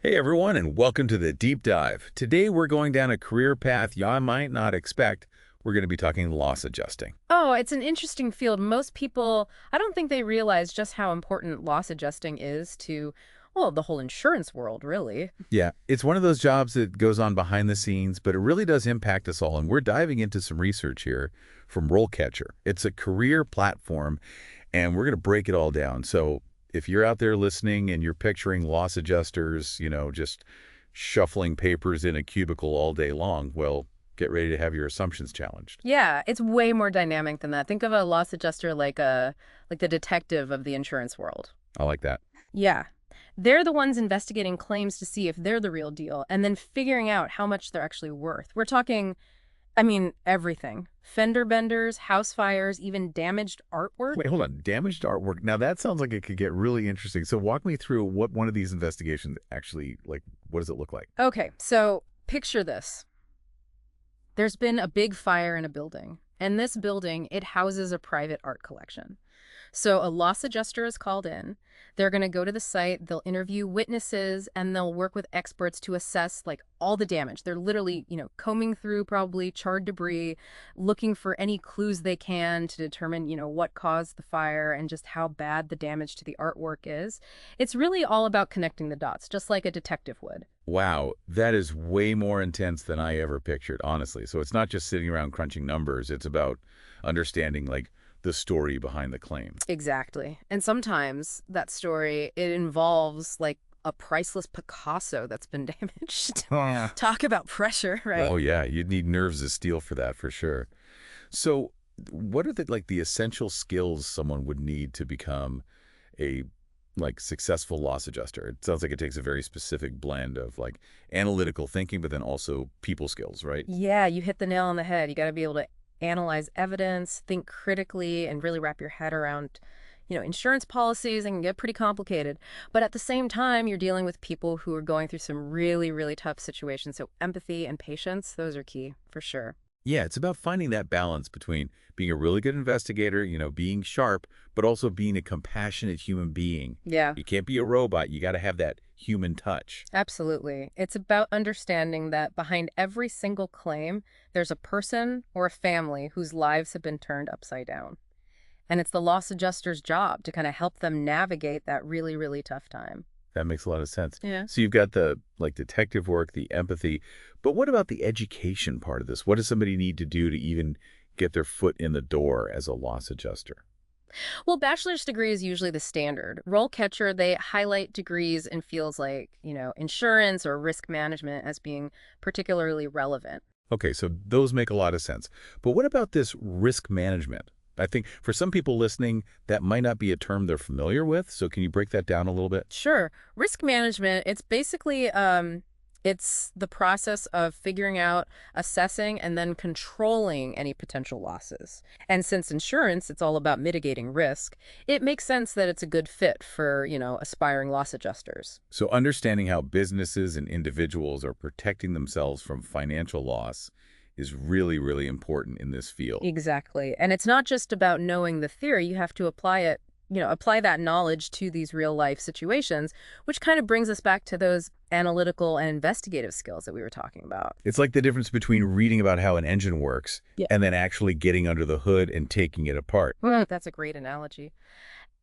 Hey everyone, and welcome to the Deep Dive. Today we're going down a career path you might not expect. We're going to be talking loss adjusting. Oh, it's an interesting field. Most people, I don't think they realize just how important loss adjusting is to, well, the whole insurance world, really. Yeah, it's one of those jobs that goes on behind the scenes, but it really does impact us all. And we're diving into some research here from RoleCatcher. It's a career platform, and we're going to break it all down. So if you're out there listening and you're picturing loss adjusters, just shuffling papers in a cubicle all day long, well, get ready to have your assumptions challenged. Yeah, it's way more dynamic than that. Think of a loss adjuster like the detective of the insurance world. I like that. Yeah. They're the ones investigating claims to see if they're the real deal and then figuring out how much they're actually worth. We're talking, everything. Fender benders, house fires, even damaged artwork. Wait, hold on. Damaged artwork. Now that sounds like it could get really interesting. So walk me through what one of these investigations actually, what does it look like? Okay, so picture this. There's been a big fire in a building, and this building, it houses a private art collection. So a loss adjuster is called in. They're going to go to the site, they'll interview witnesses, and they'll work with experts to assess all the damage. They're literally, combing through probably charred debris, looking for any clues they can to determine, what caused the fire and just how bad the damage to the artwork is. It's really all about connecting the dots, just like a detective would. Wow, that is way more intense than I ever pictured, honestly. So it's not just sitting around crunching numbers. It's about understanding, the story behind the claim. Exactly. And sometimes that story, it involves a priceless Picasso that's been damaged. Ah. Talk about pressure, right? Oh, yeah, you'd need nerves of steel for that, for sure. So what are the essential skills someone would need to become a successful loss adjuster? It sounds like it takes a very specific blend of analytical thinking, but then also people skills, right? Yeah, you hit the nail on the head. You got to be able to analyze evidence, think critically, and really wrap your head around, insurance policies and can get pretty complicated. But at the same time, you're dealing with people who are going through some really, really tough situations. So empathy and patience, those are key for sure. Yeah, it's about finding that balance between being a really good investigator, being sharp, but also being a compassionate human being. Yeah. You can't be a robot. You got to have that human touch. Absolutely. It's about understanding that behind every single claim, there's a person or a family whose lives have been turned upside down. And it's the loss adjuster's job to kind of help them navigate that really, really tough time. That makes a lot of sense. Yeah. So you've got the detective work, the empathy, but what about the education part of this? What does somebody need to do to even get their foot in the door as a loss adjuster? Well, bachelor's degree is usually the standard. Role catcher, they highlight degrees in fields like, insurance or risk management as being particularly relevant. Okay, so those make a lot of sense. But what about this risk management? I think for some people listening, that might not be a term they're familiar with. So can you break that down a little bit? Sure. Risk management, it's basically it's the process of figuring out, assessing, and then controlling any potential losses. And since insurance, it's all about mitigating risk, it makes sense that it's a good fit for, aspiring loss adjusters. So understanding how businesses and individuals are protecting themselves from financial loss is really, really important in this field. Exactly. And it's not just about knowing the theory, you have to apply it, apply that knowledge to these real life situations, which kind of brings us back to those analytical and investigative skills that we were talking about. It's like the difference between reading about how an engine works Yeah. and then actually getting under the hood and taking it apart. That's a great analogy.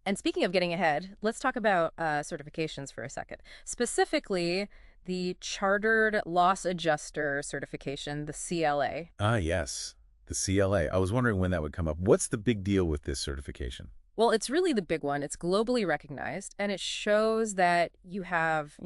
And speaking of getting ahead, let's talk about certifications for a second. Specifically, the Chartered Loss Adjuster certification, the CLA. Ah, yes, the CLA. I was wondering when that would come up. What's the big deal with this certification? Well, it's really the big one. It's globally recognized, and it shows that you have,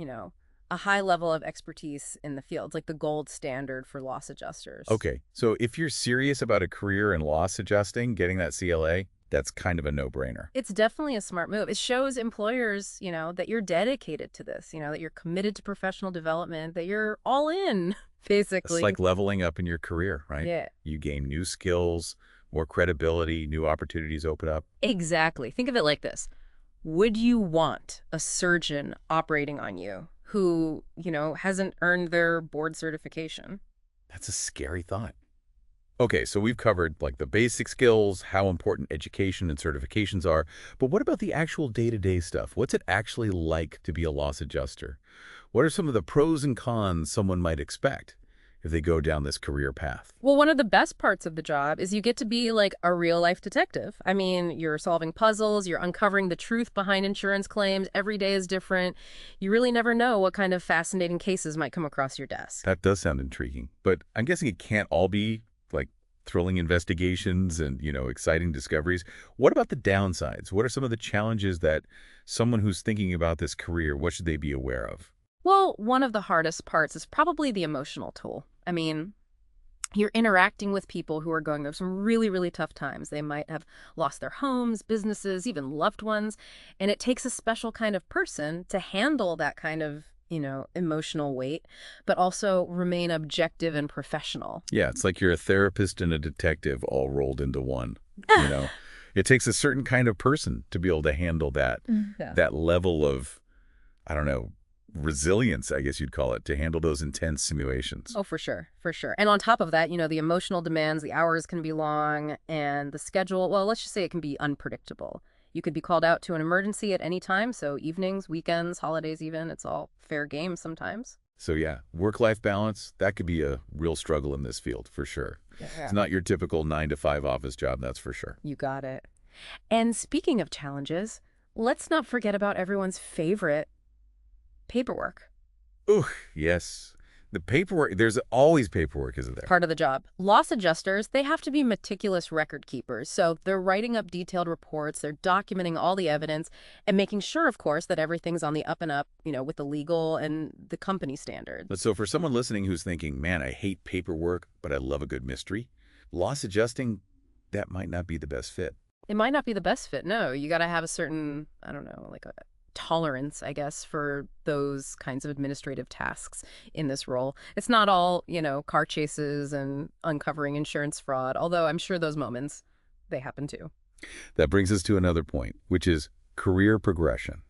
a high level of expertise in the field. It's like the gold standard for loss adjusters. Okay, so if you're serious about a career in loss adjusting, getting that CLA, that's kind of a no-brainer. It's definitely a smart move. It shows employers, that you're dedicated to this, that you're committed to professional development, that you're all in, It's basically. like leveling up in your career, right? Yeah, You gain new skills, more credibility, new opportunities open up. exactly. Think of it like this. Would you want a surgeon operating on you who, hasn't earned their board certification? That's a scary thought. Okay, so we've covered the basic skills, how important education and certifications are, but what about the actual day-to-day stuff? What's it actually like to be a loss adjuster? What are some of the pros and cons someone might expect if they go down this career path? Well, one of the best parts of the job is you get to be like a real life detective. I mean, you're solving puzzles, you're uncovering the truth behind insurance claims. Every day is different. You really never know what kind of fascinating cases might come across your desk. That does sound intriguing, but I'm guessing it can't all be like thrilling investigations and, exciting discoveries. What about the downsides? What are some of the challenges that someone who's thinking about this career, what should they be aware of? Well, one of the hardest parts is probably the emotional toll. I mean, you're interacting with people who are going through some really, really tough times. They might have lost their homes, businesses, even loved ones. And it takes a special kind of person to handle that kind of, emotional weight, but also remain objective and professional. Yeah, it's like you're a therapist and a detective all rolled into one. You know, it takes a certain kind of person to be able to handle that Yeah. that level of, I don't know, resilience, I guess you'd call it, to handle those intense simulations. Oh, for sure, for sure. And on top of that, the emotional demands, the hours can be long, and the schedule, well, let's just say it can be unpredictable. You could be called out to an emergency at any time, so evenings, weekends, holidays even, it's all fair game sometimes. So yeah, work-life balance, that could be a real struggle in this field for sure. Yeah. It's not your typical 9 to 5 office job, that's for sure. You got it. And speaking of challenges, let's not forget about everyone's favorite paperwork. Ooh, yes. The paperwork, there's always paperwork, isn't there? Part of the job. Loss adjusters, they have to be meticulous record keepers. So they're writing up detailed reports, they're documenting all the evidence, and making sure, of course, that everything's on the up and up, with the legal and the company standards. But so for someone listening who's thinking, man, I hate paperwork, but I love a good mystery, loss adjusting, that might not be the best fit. It might not be the best fit, no. You got to have a certain, I don't know, like a tolerance, I guess, for those kinds of administrative tasks in this role. It's not all, car chases and uncovering insurance fraud, although I'm sure those moments, they happen too. That brings us to another point, which is career progression.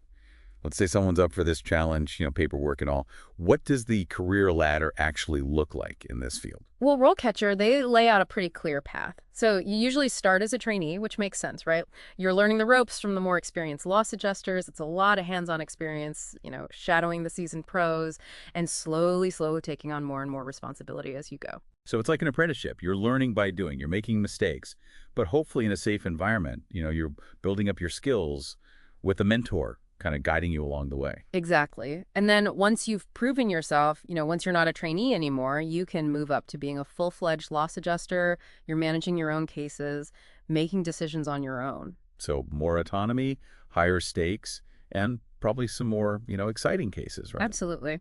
Let's say someone's up for this challenge, paperwork and all. What does the career ladder actually look like in this field? Well, RoleCatcher, they lay out a pretty clear path. So you usually start as a trainee, which makes sense, right? You're learning the ropes from the more experienced loss adjusters. It's a lot of hands-on experience, shadowing the seasoned pros and slowly taking on more and more responsibility as you go. So it's like an apprenticeship. You're learning by doing. You're making mistakes, but hopefully in a safe environment. You're building up your skills with a mentor kind of guiding you along the way. Exactly. And then once you've proven yourself, once you're not a trainee anymore, you can move up to being a full-fledged loss adjuster. You're managing your own cases, making decisions on your own. So more autonomy, higher stakes, and probably some more, exciting cases, right? Absolutely.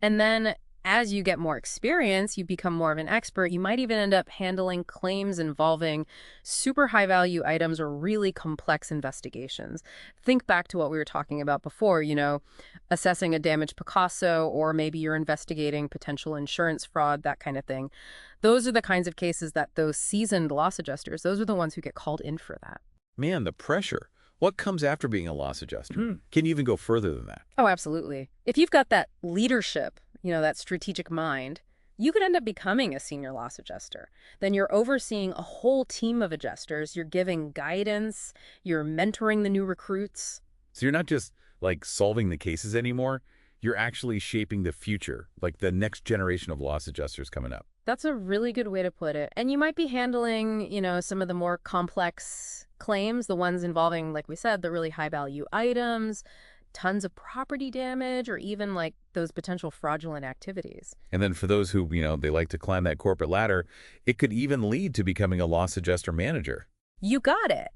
And then as you get more experience, you become more of an expert. You might even end up handling claims involving super high value items or really complex investigations. Think back to what we were talking about before, assessing a damaged Picasso, or maybe you're investigating potential insurance fraud, that kind of thing. Those are the kinds of cases that those seasoned loss adjusters, those are the ones who get called in for that. Man, the pressure. What comes after being a loss adjuster? Can you even go further than that? Oh, absolutely. If you've got that leadership, that strategic mind, you could end up becoming a senior loss adjuster. Then you're overseeing a whole team of adjusters. You're giving guidance. You're mentoring the new recruits. So you're not just like solving the cases anymore. You're actually shaping the future, like the next generation of loss adjusters coming up. That's a really good way to put it. And you might be handling, some of the more complex claims, the ones involving, like we said, the really high value items, tons of property damage, or even like those potential fraudulent activities. And then for those who, they like to climb that corporate ladder, it could even lead to becoming a loss adjuster manager. You got it.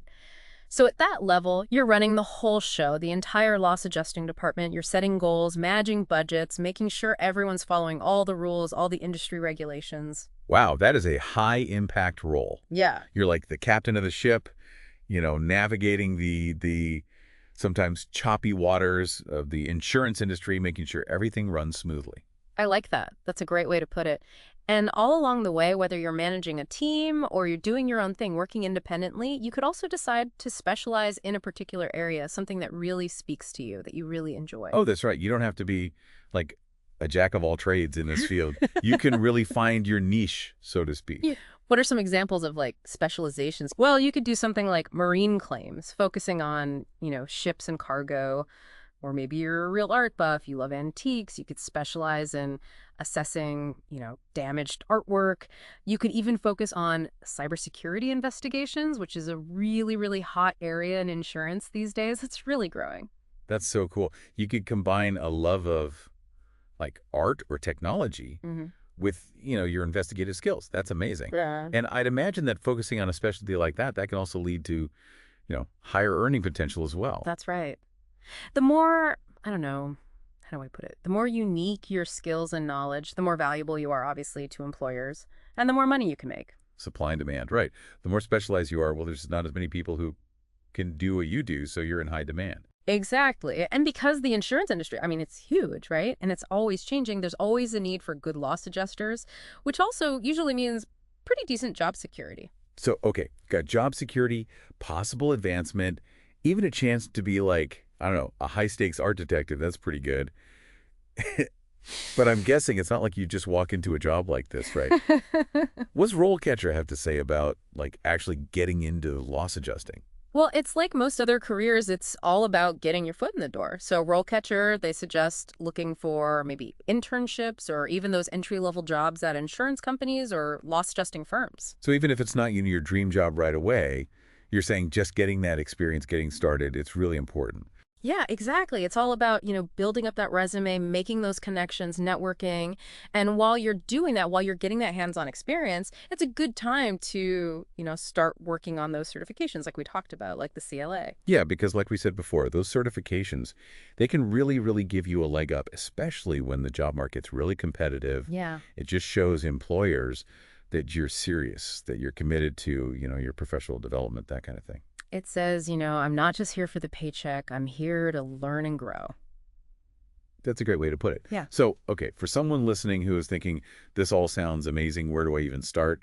So at that level, you're running the whole show, the entire loss adjusting department. You're setting goals, managing budgets, making sure everyone's following all the rules, all the industry regulations. Wow, that is a high impact role. Yeah. You're like the captain of the ship, navigating the sometimes choppy waters of the insurance industry, making sure everything runs smoothly. I like that. That's a great way to put it. And all along the way, whether you're managing a team or you're doing your own thing, working independently, you could also decide to specialize in a particular area, something that really speaks to you, that you really enjoy. Oh, that's right. You don't have to be like a jack of all trades in this field. You can really find your niche, so to speak. Yeah. What are some examples of like specializations? Well, you could do something like marine claims, focusing on, ships and cargo, Or maybe you're a real art buff, you love antiques, you could specialize in assessing, damaged artwork. You could even focus on cybersecurity investigations, which is a really, really hot area in insurance these days. It's really growing. That's so cool. You could combine a love of like art or technology Hmm. with, your investigative skills. That's amazing. Yeah. And I'd imagine that focusing on a specialty like that can also lead to, higher earning potential as well. That's right. The more, I don't know, how do I put it? The more unique your skills and knowledge, the more valuable you are, obviously, to employers, and the more money you can make. Supply and demand, right. The more specialized you are, well, there's not as many people who can do what you do, so you're in high demand. Exactly. And because the insurance industry, I mean, it's huge, right? And it's always changing. There's always a need for good loss adjusters, which also usually means pretty decent job security. So, okay, got job security, possible advancement, even a chance to be like, I don't know, a high-stakes art detective. That's pretty good. But I'm guessing it's not like you just walk into a job like this, right? What's RoleCatcher have to say about, like, actually getting into loss adjusting? Well, it's like most other careers, it's all about getting your foot in the door. So RoleCatcher, they suggest looking for maybe internships or even those entry-level jobs at insurance companies or loss adjusting firms. So even if it's not your dream job right away, you're saying just getting that experience, getting started, it's really important. Yeah, exactly. It's all about, building up that resume, making those connections, networking. And while you're doing that, while you're getting that hands-on experience, it's a good time to, start working on those certifications like we talked about, like the CLA. Yeah, because like we said before, those certifications, they can really, really give you a leg up, especially when the job market's really competitive. Yeah. It just shows employers that you're serious, that you're committed to, your professional development, that kind of thing. It says, I'm not just here for the paycheck. I'm here to learn and grow. That's a great way to put it. Yeah. So, okay, for someone listening who is thinking, this all sounds amazing, where do I even start?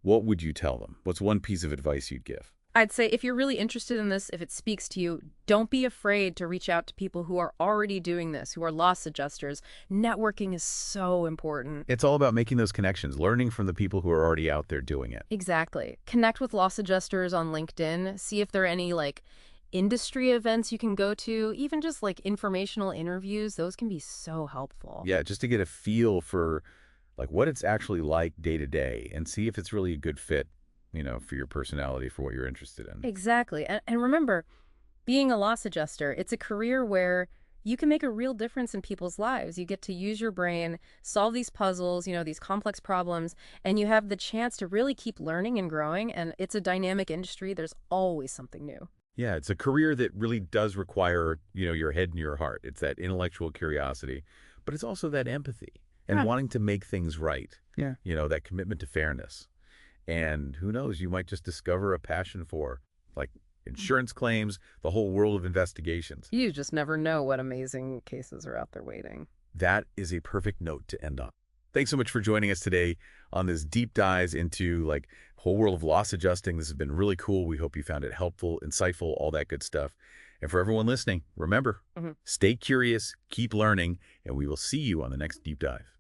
What would you tell them? What's one piece of advice you'd give? I'd say if you're really interested in this, if it speaks to you, don't be afraid to reach out to people who are already doing this, who are loss adjusters. Networking is so important. It's all about making those connections, learning from the people who are already out there doing it. Exactly. Connect with loss adjusters on LinkedIn. See if there are any industry events you can go to, even just informational interviews. Those can be so helpful. Yeah, just to get a feel for like what it's actually like day to day and see if it's really a good fit, for your personality, for what you're interested in. Exactly. And remember, being a loss adjuster, it's a career where you can make a real difference in people's lives. You get to use your brain, solve these puzzles, these complex problems, and you have the chance to really keep learning and growing. And it's a dynamic industry. There's always something new. Yeah, it's a career that really does require, your head and your heart. It's that intellectual curiosity, but it's also that empathy and Yeah. wanting to make things right. Yeah. That commitment to fairness. And who knows, you might just discover a passion for like insurance claims, the whole world of investigations. You just never know what amazing cases are out there waiting. That is a perfect note to end on. Thanks so much for joining us today on this deep dive into like whole world of loss adjusting. This has been really cool. We hope you found it helpful, insightful, all that good stuff. And for everyone listening, remember, stay curious, keep learning, and we will see you on the next deep dive.